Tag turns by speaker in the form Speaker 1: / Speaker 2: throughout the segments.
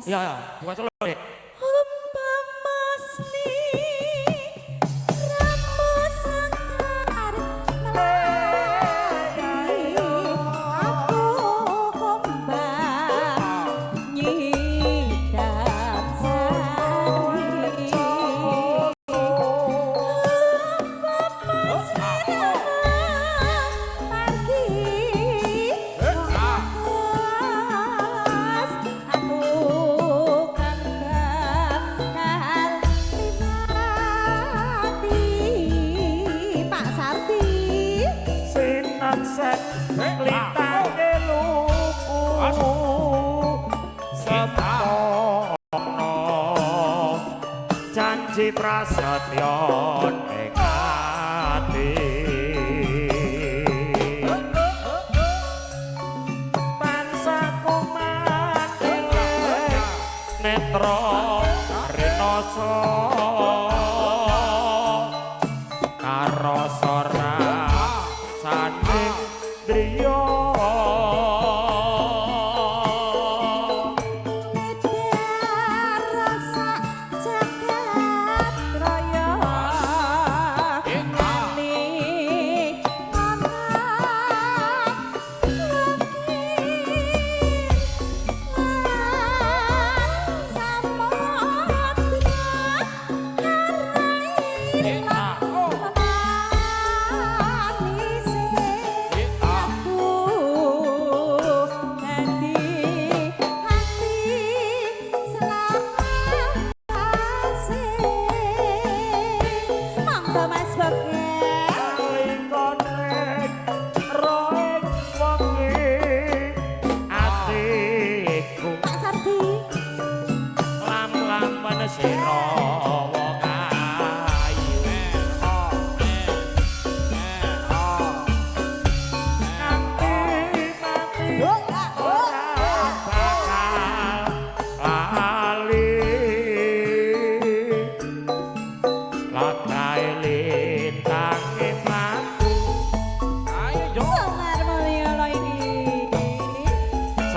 Speaker 1: Mas.
Speaker 2: Iya, iya, bukan solo, Dek. Janji prasetyo ning ati pansaku mandeleng netra rinoso karo sora saning driya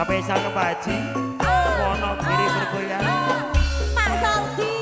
Speaker 2: spesial ke Pak Haji Wonogiri bergoyang
Speaker 1: Pak Sardi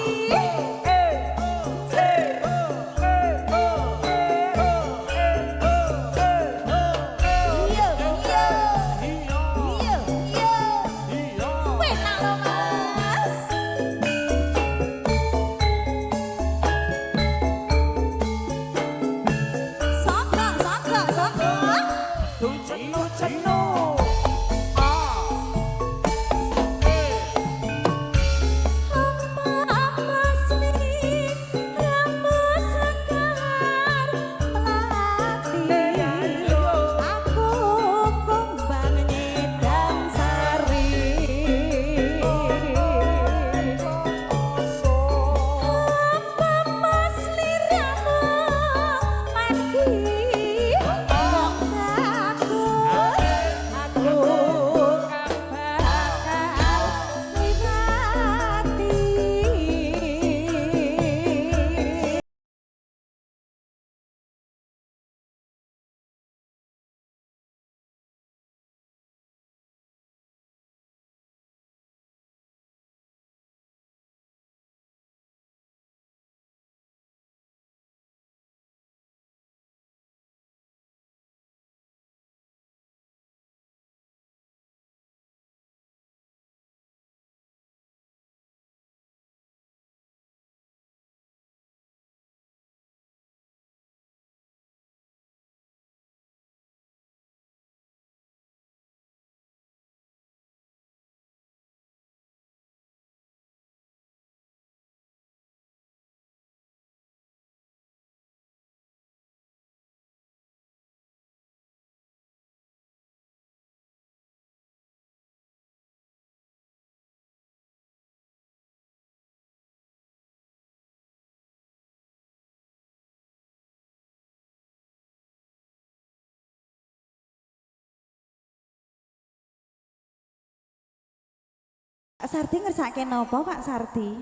Speaker 1: Pak Sardi ngersake napa Pak Sardi?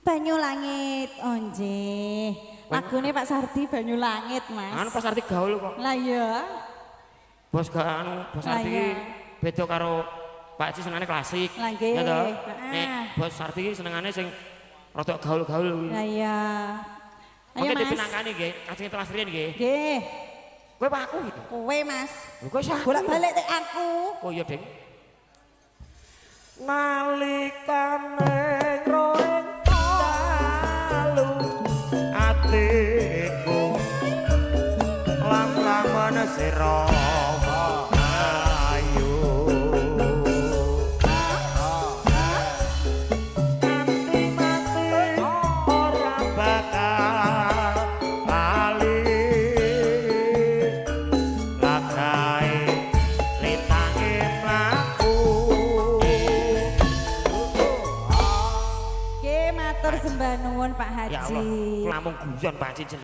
Speaker 1: Banyu langit, oh nggih. Lagune Pak Sardi Banyu Langit, Mas.
Speaker 2: Anu Pak Sardi gaul kok.
Speaker 1: Lah iya.
Speaker 2: Bos gak anu, Bos Sardi beda karo Pak Haji senengane klasik.
Speaker 1: Lah nggih.
Speaker 2: Ya toh?
Speaker 1: Heeh.
Speaker 2: Nek Bos Sardi iki senengane sing rada gaul-gaul kuwi.
Speaker 1: Lah iya. Ayo
Speaker 2: Mungkin
Speaker 1: Mas.
Speaker 2: dipinangkani nggih, ajeng telas riyen nggih.
Speaker 1: Nggih.
Speaker 2: Kowe Pak aku gitu.
Speaker 1: Kowe Mas.
Speaker 2: Lho kok sak.
Speaker 1: Bolak-balik tek aku.
Speaker 2: Oh iya, Ding. Nalikane roeng dalu atiku lam-laman sira ayu kanthi mati ora bakal lali lagae litange mlaku
Speaker 1: Nggih matur sembah nuwun Pak Haji.
Speaker 2: ya Allah, kula mung guyon Pak Haji.